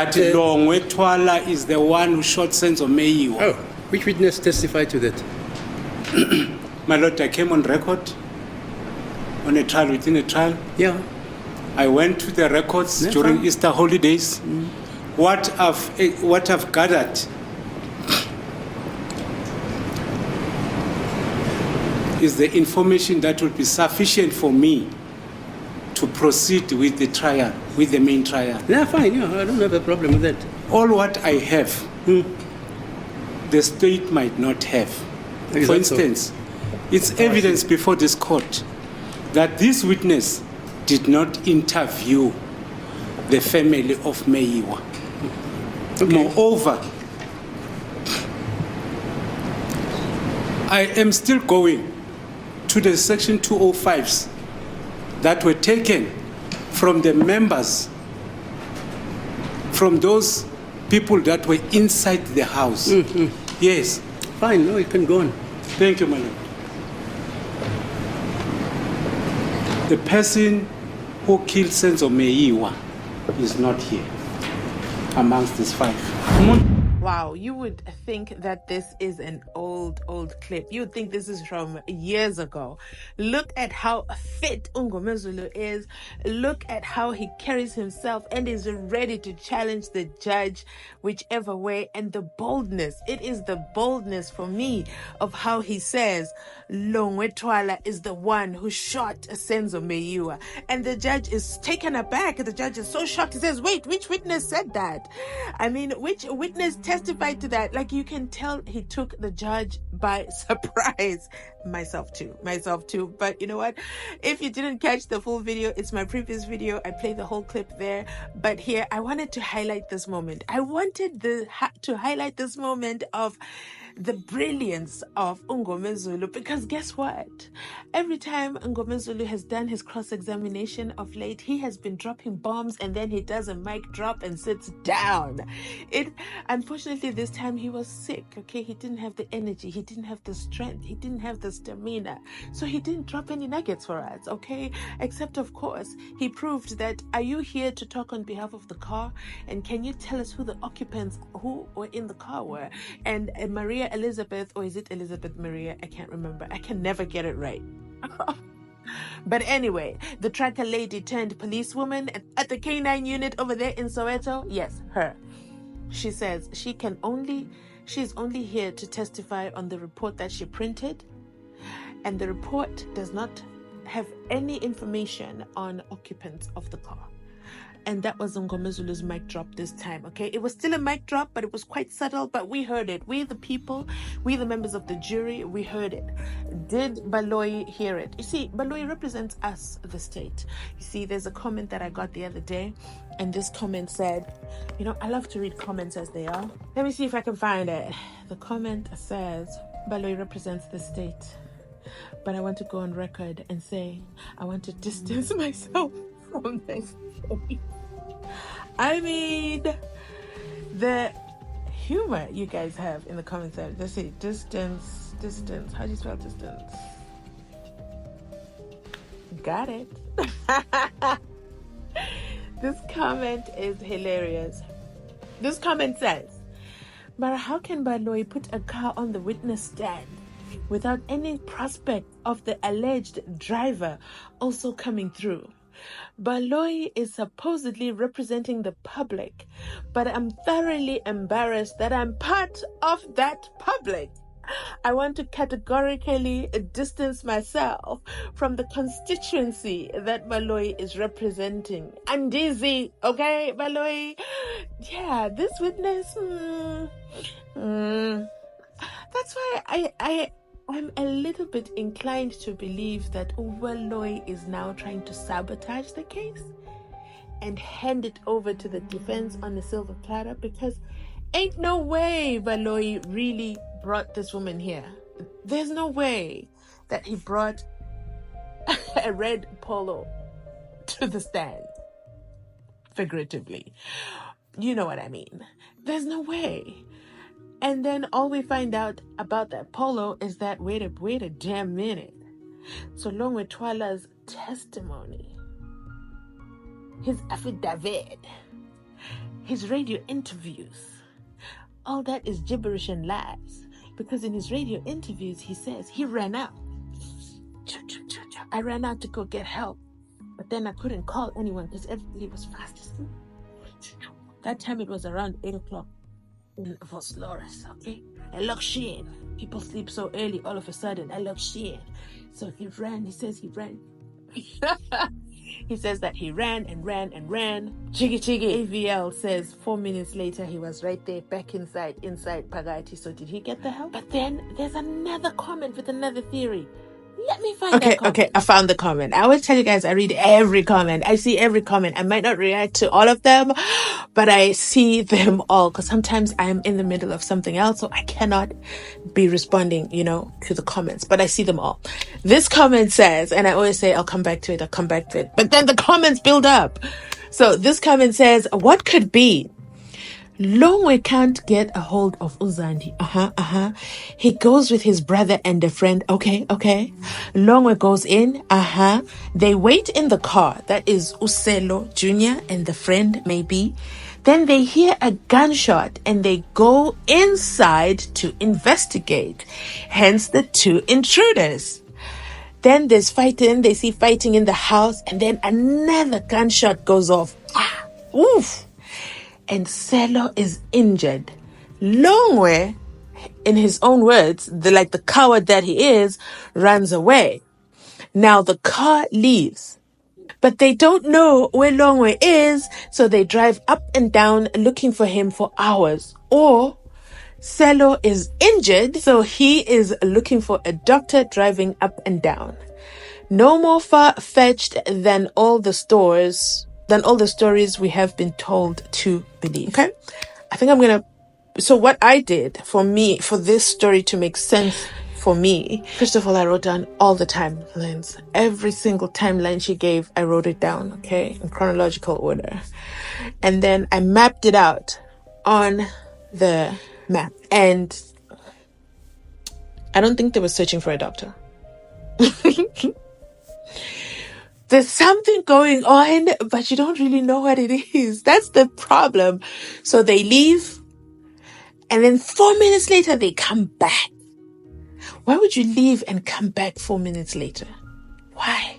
That Mngomezulu is the one who shot SENZO MEYIWA. Oh, which witness testified to that? My lord, I came on record on a trial within a trial. Yeah. I went to the records during Easter holidays. What I've gathered is the information that will be sufficient for me to proceed with the trial, with the main trial. Yeah, fine. Yeah, I don't have a problem with that. All what I have, the state might not have. For instance, it's evidence before this court that this witness did not interview the family of MEYIWA. Okay. Moreover, I am still going to the Section 205s that were taken from the members, from those people that were inside the house. Yes. Fine, no, you can go on. Thank you, my lord. The person who killed SENZO MEYIWA is not here amongst these five. Wow, you would think that this is an old clip. You would think this is from years ago. Look at how fit Mngomezulu is. Look at how he carries himself and is ready to challenge the judge whichever way. And the boldness, it is the boldness for me of how he says Mngomezulu is the one who shot SENZO MEYIWA. And the judge is taken aback. The judge is so shocked. He says, wait, which witness said that? I mean, which witness testified to that? Like, you can tell he took the judge by surprise. Myself too. But you know what? If you didn't catch the full video, it's my previous video. I played the whole clip there. But here, I wanted to highlight this moment. I wanted to highlight this moment of the brilliance of Mngomezulu, because guess what? Every time Mngomezulu has done his cross-examination of late, he has been dropping bombs and then he does a mic drop and sits down. Unfortunately, this time he was sick, okay? He didn't have the energy, he didn't have the strength, he didn't have the stamina, so he didn't drop any nuggets for us, okay? Except, of course, he proved that, are you here to talk on behalf of the car? And can you tell us who the occupants who were in the car were? And Maria Elizabeth, or is it Elizabeth Maria? I can't remember. I can never get it right. But anyway, the tracker lady turned policewoman at the K9 unit over there in Soweto. Yes, her. She says she's only here to testify on the report that she printed, and the report does not have any information on occupants of the car. And that was Mngomezulu's mic drop this time, okay? It was still a mic drop, but it was quite subtle, but we heard it. We, the people, we, the members of the jury, we heard it. Did Baloyi hear it? You see, Baloyi represents us, the state. You see, there's a comment that I got the other day, and this comment said, you know, I love to read comments as they are. Let me see if I can find it. The comment says, Baloyi represents the state, but I want to go on record and say, I want to distance myself from this. I mean, the humor you guys have in the comments. Let's say distance. How do you spell distance? Got it. This comment is hilarious. This comment says, but how can Baloyi put a car on the witness stand without any prospect of the alleged driver also coming through? Baloyi is supposedly representing the public, but I'm thoroughly embarrassed that I'm part of that public. I want to categorically distance myself from the constituency that Baloyi is representing. I'm dizzy, okay, Baloyi? Yeah, this witness, that's why I'm a little bit inclined to believe that Baloyi is now trying to sabotage the case and hand it over to the defense on a silver platter, because ain't no way Baloyi really brought this woman here. There's no way that he brought a red polo to the stand, figuratively. You know what I mean. There's no way. And then all we find out about that polo is that, wait a damn minute. So Mngomezulu's testimony, his affidavit, his radio interviews, all that is gibberish and lies. Because in his radio interviews, he says he ran out. I ran out to go get help, but then I couldn't call anyone because everybody was fast asleep. That time it was around 8 o'clock in Vosloris, okay? I look Sheen. People sleep so early all of a sudden. I look Sheen. So he ran. He says he ran. He says that he ran and ran and ran. Chigi. AVL says 4 minutes later he was right there, back inside Pagati. So did he get the help? But then there's another comment with another theory. Let me find that comment. Okay, I found the comment. I always tell you guys I read every comment. I see every comment. I might not react to all of them, but I see them all because sometimes I'm in the middle of something else, so I cannot be responding, to the comments, but I see them all. This comment says, and I always say, I'll come back to it. But then the comments build up. So this comment says, what could be? Longwe can't get a hold of Uzandi. He goes with his brother and a friend. Okay. Longwe goes in. They wait in the car. That is Uselo Jr. and the friend, maybe. Then they hear a gunshot and they go inside to investigate. Hence the two intruders. Then there's fighting. They see fighting in the house, and then another gunshot goes off. Oof. And Selo is injured. Longwe, in his own words, the coward that he is, runs away. Now the car leaves, but they don't know where Longwe is, so they drive up and down looking for him for hours. Or Selo is injured, so he is looking for a doctor, driving up and down. No more far-fetched than all the stories we have been told to believe. Okay? I think so what I did for this story to make sense for me, first of all, I wrote down all the timelines. Every single timeline she gave, I wrote it down, okay? In chronological order. And then I mapped it out on the map. And I don't think they were searching for a doctor. There's something going on, but you don't really know what it is. That's the problem. So they leave, and then 4 minutes later, they come back. Why would you leave and come back 4 minutes later? Why?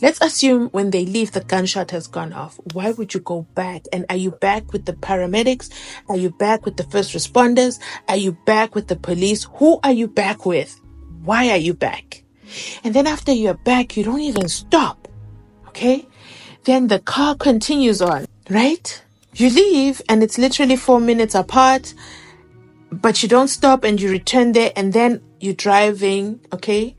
Let's assume when they leave, the gunshot has gone off. Why would you go back? And are you back with the paramedics? Are you back with the first responders? Are you back with the police? Who are you back with? Why are you back? And then after you're back, you don't even stop, okay? Then the car continues on, right? You leave and it's literally 4 minutes apart, but you don't stop and you return there, and then you're driving, okay?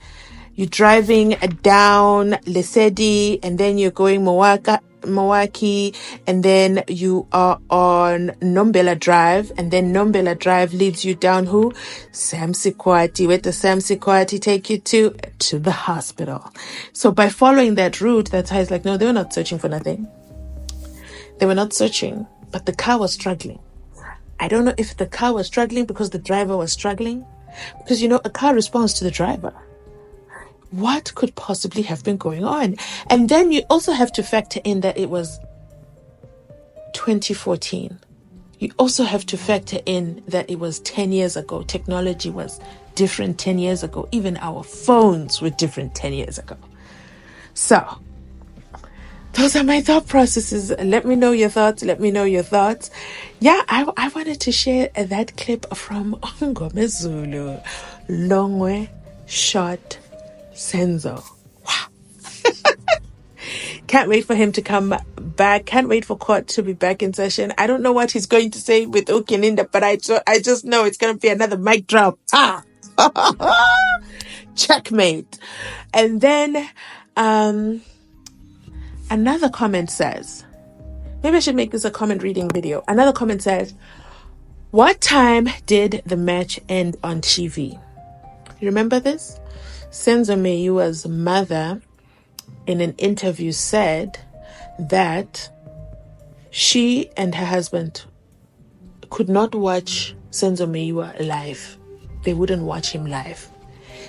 You're driving down Lesedi, and then you're going Mawaki, and then you are on Nombela Drive, and then Nombela Drive leads you down Samsikwati. Where does Samsikwati take you to the hospital? So by following that route, that's how it's like, no, they were not searching for nothing. They were not searching, but the car was struggling. I don't know if the car was struggling because the driver was struggling, because a car responds to the driver. What could possibly have been going on? And then you also have to factor in that it was 2014. You also have to factor in that it was 10 years ago. Technology was different 10 years ago. Even our phones were different 10 years ago. So, those are my thought processes. Let me know your thoughts. Yeah, I wanted to share that clip from Mngomezulu. Longwe shot SENZO. Wow. Can't wait for him to come back. Can't wait for court to be back in session. I don't know what he's going to say with Ukininda, but I just know it's going to be another mic drop. Checkmate. And then another comment says, maybe I should make this a comment reading video. Another comment says, what time did the match end on TV? You remember this? SENZO MEYIWA's mother in an interview said that she and her husband could not watch SENZO MEYIWA live. They wouldn't watch him live.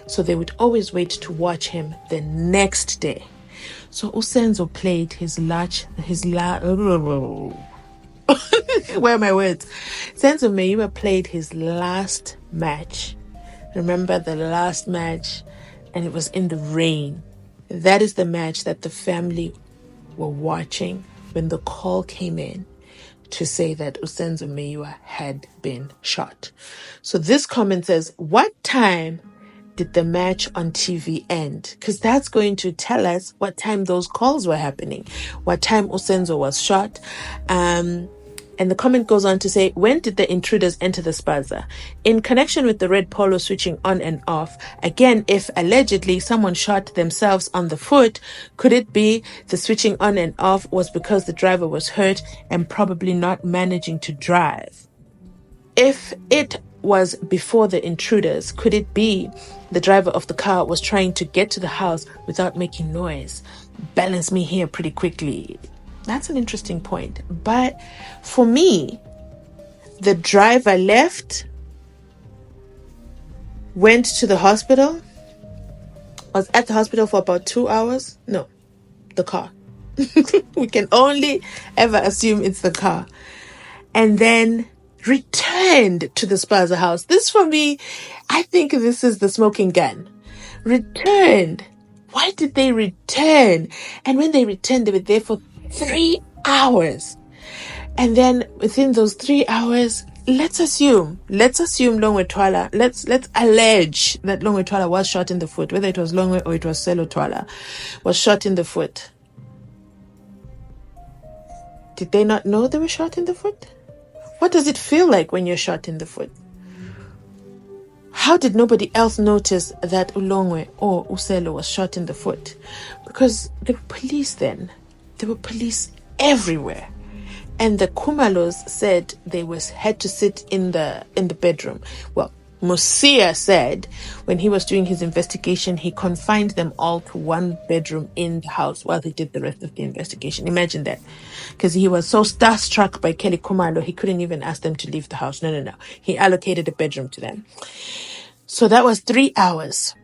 So they would always wait to watch him the next day. So Usenzo played his Where are my words? Senzo Meyiwa played his last match. Remember the last match, and it was in the rain. That is the match that the family were watching when the call came in to say that Senzo Meyiwa had been shot. So this comment says, what time did the match on TV end? Because that's going to tell us what time those calls were happening, what time Senzo was shot. And the comment goes on to say, when did the intruders enter the spaza? In connection with the red polo switching on and off, again, if allegedly someone shot themselves on the foot, could it be the switching on and off was because the driver was hurt and probably not managing to drive? If it was before the intruders, could it be the driver of the car was trying to get to the house without making noise? Balance me here pretty quickly. That's an interesting point. But for me, the driver left, went to the hospital, was at the hospital for about 2 hours. No, the car. We can only ever assume it's the car. And then returned to the spaza house. This for me, I think this is the smoking gun. Returned. Why did they return? And when they returned, they were there for 3 hours. And then within those 3 hours, let's assume Longwe Twala, let's allege that Longwe Twala was shot in the foot, whether it was Longwe or it was Selo Twala, was shot in the foot. Did they not know they were shot in the foot? What does it feel like when you're shot in the foot? How did nobody else notice that Ulongwe or Uselo was shot in the foot? Because there were police then. There were police everywhere. And the Kumalos said they had to sit in the bedroom. Well, Musia said when he was doing his investigation, he confined them all to one bedroom in the house while he did the rest of the investigation. Imagine that. Because he was so starstruck by Kelly Kumalo, he couldn't even ask them to leave the house. No. He allocated a bedroom to them. So that was 3 hours.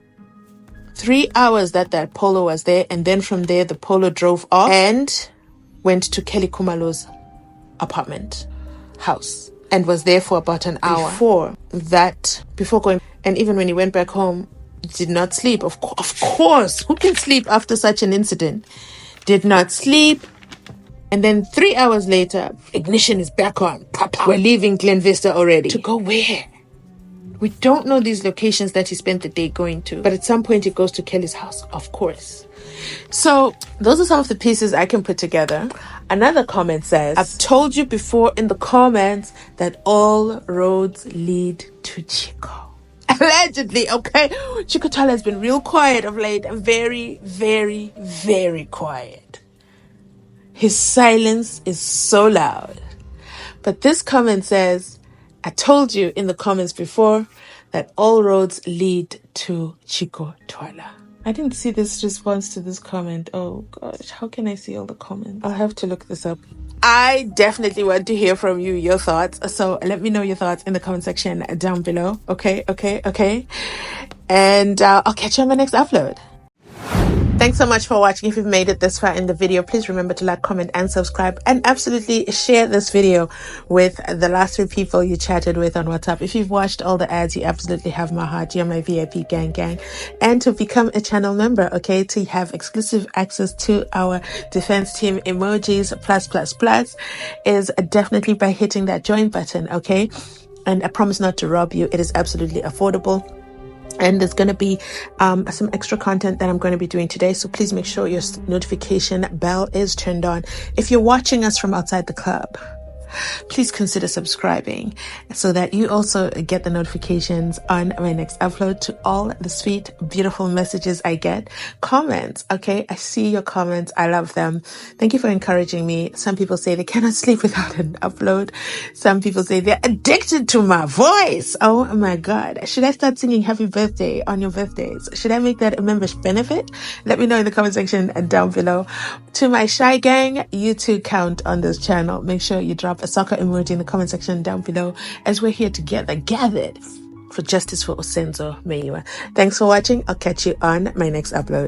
3 hours that Polo was there. And then from there, the Polo drove off and went to Kelly Kumalo's apartment, house, and was there for about an hour. Before going, and even when he went back home, did not sleep. Of course, who can sleep after such an incident? Did not sleep. And then 3 hours later, ignition is back on. We're leaving Glen Vista already. To go where? We don't know these locations that he spent the day going to, but at some point it goes to Kelly's house, of course. So those are some of the pieces I can put together. Another comment says, I've told you before in the comments that all roads lead to Chico. Allegedly, okay? Chico Twala has been real quiet of late. Very, very, very quiet. His silence is so loud. But this comment says, I told you in the comments before that all roads lead to Chico Twala. I didn't see this response to this comment. Oh gosh, how can I see all the comments? I'll have to look this up. I definitely want to hear from you, your thoughts. So let me know your thoughts in the comment section down below. Okay. And I'll catch you on my next upload. Thanks so much for watching. If you've made it this far in the video, please remember to like, comment, and subscribe. And absolutely share this video with the last 3 people you chatted with on WhatsApp. If you've watched all the ads, you absolutely have my heart. You're my VIP gang. And to become a channel member, okay, to have exclusive access to our defense team emojis, plus, is definitely by hitting that join button, okay? And I promise not to rob you. It is absolutely affordable. And there's going to be some extra content that I'm going to be doing today. So please make sure your notification bell is turned on. If you're watching us from outside the club, please consider subscribing so that you also get the notifications on my next upload. To all the sweet, beautiful messages I get, comments, okay? I see your comments. I love them. Thank you for encouraging me. Some people say they cannot sleep without an upload. Some people say they're addicted to my voice. Oh my God. Should I start singing happy birthday on your birthdays? Should I make that a membership benefit? Let me know in the comment section down below. To my shy gang, you too count on this channel. Make sure you drop a soccer emoji in the comment section down below, as we're here together, gathered for justice for Senzo Meyiwa. Thanks for watching. I'll catch you on my next upload.